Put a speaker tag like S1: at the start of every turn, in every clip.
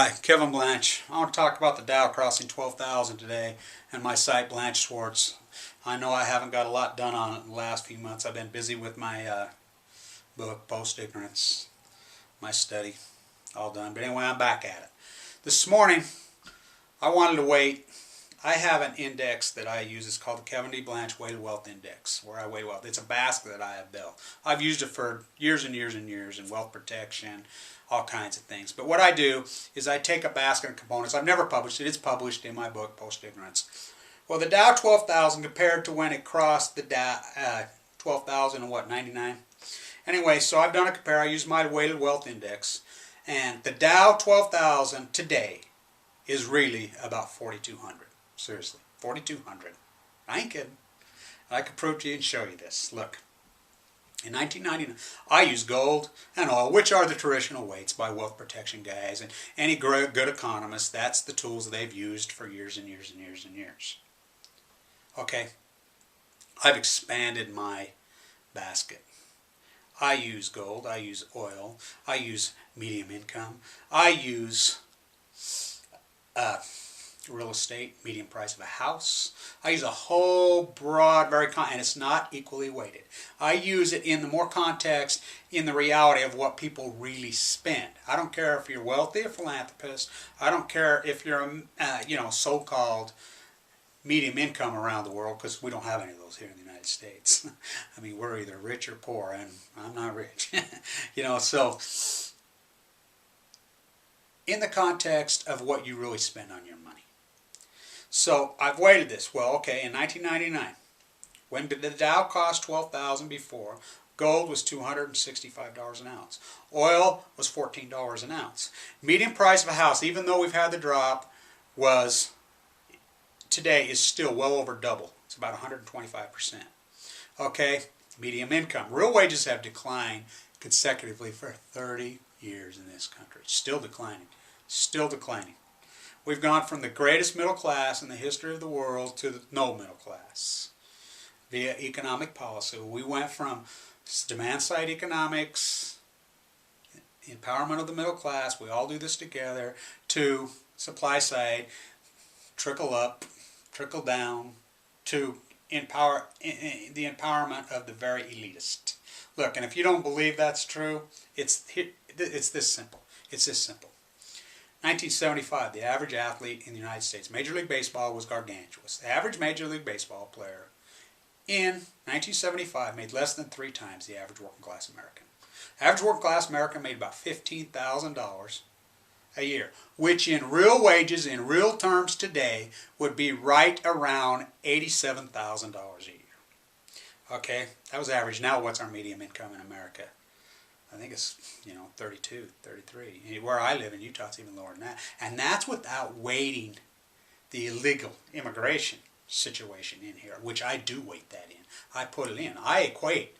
S1: Hi, Kevin Blanch. I want to talk about the Dow crossing 12,000 today and my site BLANCH-SCHWARZ. I know I haven't got a lot done on it in the last few months. I've been busy with my book, Post-Ignorance, my study, all done. But anyway, I'm back at it. This morning, I wanted to wait. I have an index that I use. It's called the Kevin D. Blanch Weighted Wealth Index, where I weigh wealth. It's a basket that I have built. I've used it for years and years and years in wealth protection, all kinds of things. But what I do is I take a basket of components. I've never published it. It's published in my book, Post-Ignorance. Well, the Dow 12,000 compared to when it crossed the Dow 12,000 and what, 99? Anyway, so I've done a compare. I use my Weighted Wealth Index. And the Dow 12,000 today is really about 4,200. Seriously, 4,200. I ain't kidding. I could prove to you and show you this. Look. In 1999, I use gold and oil, which are the traditional weights by wealth protection guys and any good economists. That's the tools they've used for years and years and years and years. Okay, I've expanded my basket. I use gold, I use oil, I use medium income, I use real estate, median price of a house. I use a whole broad, and it's not equally weighted. I use it in the more context, in the reality of what people really spend. I don't care if you're wealthy or philanthropist. I don't care if you're a so-called medium income around the world, because we don't have any of those here in the United States. I mean, we're either rich or poor, and I'm not rich. So in the context of what you really spend on your money. So I've weighted this. Well, okay, in 1999, when did the Dow cost 12,000 before, gold was $265 an ounce. Oil was $14 an ounce. Median price of a house, even though we've had the drop, today is still well over double. It's about 125%. Okay, medium income. Real wages have declined consecutively for 30 years in this country. Still declining. Still declining. We've gone from the greatest middle class in the history of the world to the no middle class via economic policy. We went from demand-side economics, empowerment of the middle class, we all do this together, to supply-side, trickle up, trickle down, to the empowerment of the very elitist. Look, and if you don't believe that's true, it's this simple. It's this simple. 1975, the average athlete in the United States, Major League Baseball, was gargantuous. The average Major League Baseball player in 1975 made less than 3 times the average working class American. Average working class American made about $15,000 a year, which in real wages, in real terms today, would be right around $87,000 a year. Okay, that was average. Now what's our median income in America? I think it's, 32, 33. Where I live in Utah, it's even lower than that. And that's without weighting the illegal immigration situation in here, which I do weight that in. I put it in. I equate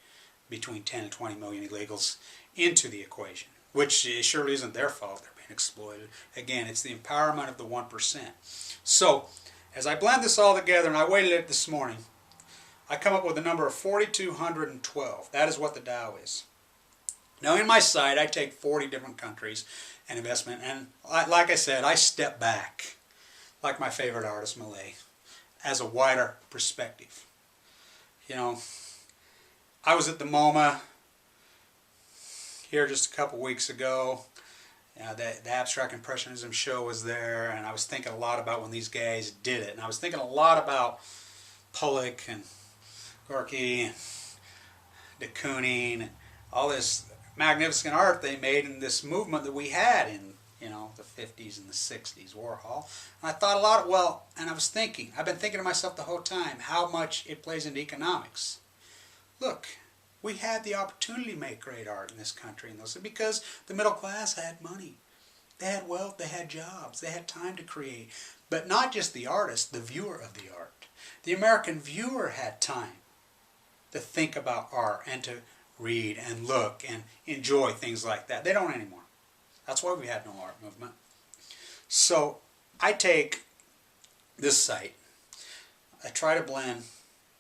S1: between 10 and 20 million illegals into the equation, which surely isn't their fault. They're being exploited. Again, it's the empowerment of the 1%. So, as I blend this all together, and I weighted it this morning, I come up with a number of 4,212. That is what the Dow is. Now in my site, I take 40 different countries and investment, and like I said, I step back, like my favorite artist, Malay, as a wider perspective. I was at the MoMA here just a couple weeks ago. The Abstract Impressionism show was there, and I was thinking a lot about when these guys did it, and I was thinking a lot about Pollock and Gorky and de Kooning and all this magnificent art they made in this movement that we had in, the 50s and the 60s, Warhol. And I thought a lot, and I was thinking, I've been thinking to myself the whole time, how much it plays into economics. Look, we had the opportunity to make great art in this country, because the middle class had money. They had wealth, they had jobs, they had time to create. But not just the artist, the viewer of the art. The American viewer had time to think about art and to read and look and enjoy things like that. They don't anymore. That's why we had no art movement. So I take this site, I try to blend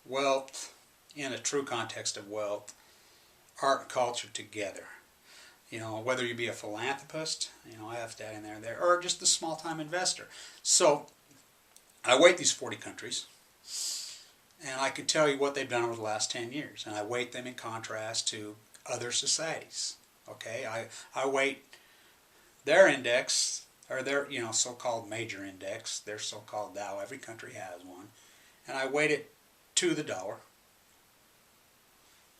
S1: wealth in a true context of wealth, art and culture together. You know, whether you be a philanthropist, you know, I have that in there, or just a small-time investor. So I weight these 40 countries, and I can tell you what they've done over the last 10 years, and I weight them in contrast to other societies. Okay, I weight their index, or their, you know, so-called major index, their so-called Dow. Every country has one, and I weight it to the dollar.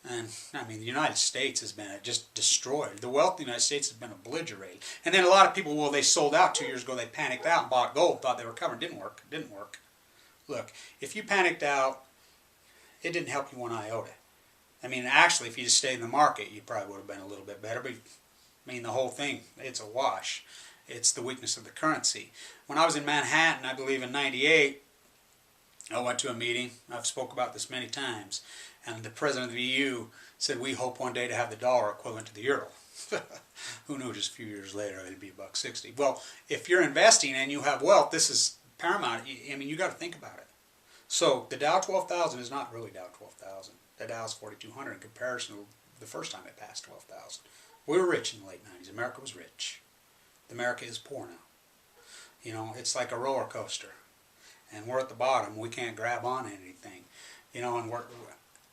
S1: And, I mean, the United States has been just destroyed. The wealth of the United States has been obliterated. And then a lot of people, well, they sold out 2 years ago. They panicked out and bought gold, thought they were covered. Didn't work. Didn't work. Look, if you panicked out, it didn't help you one iota. I mean, actually, if you just stayed in the market, you probably would have been a little bit better. But, I mean, the whole thing, it's a wash. It's the weakness of the currency. When I was in Manhattan, I believe in '98, I went to a meeting. I've spoke about this many times. And the president of the EU said, we hope one day to have the dollar equivalent to the euro. Who knew just a few years later it'd be $1.60. Well, if you're investing and you have wealth, this is paramount. I mean, you got to think about it. So the Dow 12,000 is not really Dow 12,000. The Dow is 4,200 in comparison to the first time it passed 12,000. We were rich in the late 90s. America was rich. America is poor now. You know, it's like a roller coaster. And we're at the bottom. We can't grab on anything. You know,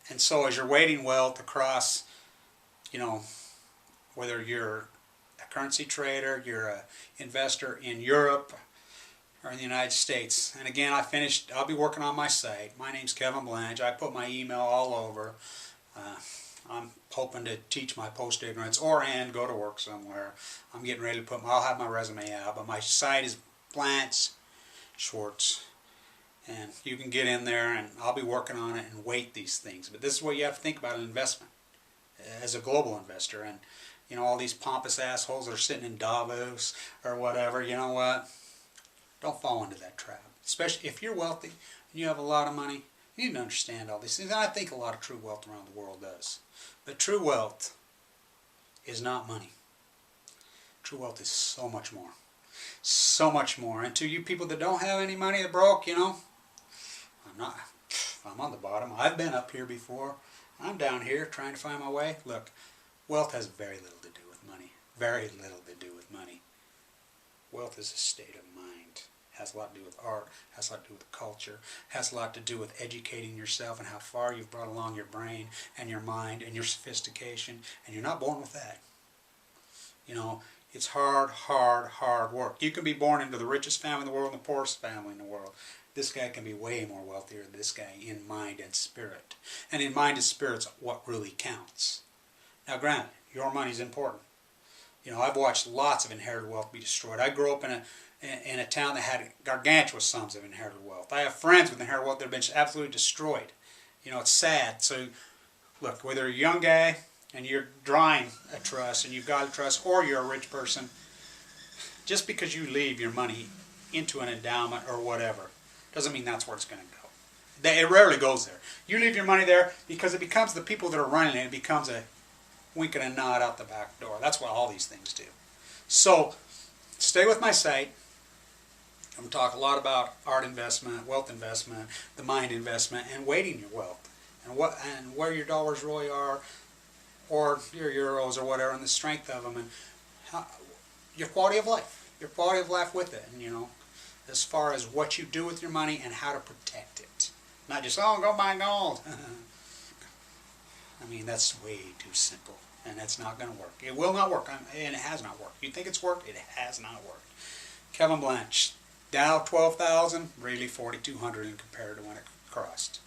S1: and so as you're weighting wealth across, you know, whether you're a currency trader, you're an investor in Europe or in the United States. And again, I'll be working on my site. My name's Kevin Blanch. I put my email all over. I'm hoping to teach my post-ignorance and go to work somewhere. I'm getting ready to I'll have my resume out, but my site is BLANCH-SCHWARZ. And you can get in there, and I'll be working on it and weight these things. But this is what you have to think about an investment as a global investor. And, you know, all these pompous assholes that are sitting in Davos or whatever, you know what? Don't fall into that trap. Especially if you're wealthy and you have a lot of money, you need to understand all these things. And I think a lot of true wealth around the world does. But true wealth is not money. True wealth is so much more. So much more. And to you people that don't have any money, that broke, you know, I'm on the bottom. I've been up here before. I'm down here trying to find my way. Look, wealth has very little to do with money. Very little to do with money. Wealth is a state of mind. It has a lot to do with art. It has a lot to do with culture. It has a lot to do with educating yourself and how far you've brought along your brain and your mind and your sophistication. And you're not born with that. You know, it's hard, hard, hard work. You can be born into the richest family in the world and the poorest family in the world. This guy can be way more wealthier than this guy in mind and spirit. And in mind and spirit's what really counts. Now granted, your money's important. You know, I've watched lots of inherited wealth be destroyed. I grew up in a town that had gargantuan sums of inherited wealth. I have friends with inherited wealth that have been absolutely destroyed. You know, it's sad. So, look, whether you're a young guy and you're drawing a trust and you've got a trust, or you're a rich person, just because you leave your money into an endowment or whatever, doesn't mean that's where it's going to go. It rarely goes there. You leave your money there because it becomes the people that are running it. It becomes a wink and a nod out the back door. That's what all these things do. So, stay with my site. I'm going to talk a lot about art investment, wealth investment, the mind investment, and weighting your wealth, and where your dollars really are, or your euros or whatever, and the strength of them, and your quality of life. Your quality of life with it, and you know, as far as what you do with your money and how to protect it. Not just, oh, go buy gold. I mean, that's way too simple, and that's not going to work. It will not work, and it has not worked. You think it's worked? It has not worked. Kevin Blanch, Dow 12,000, really 4,200 compared to when it crossed.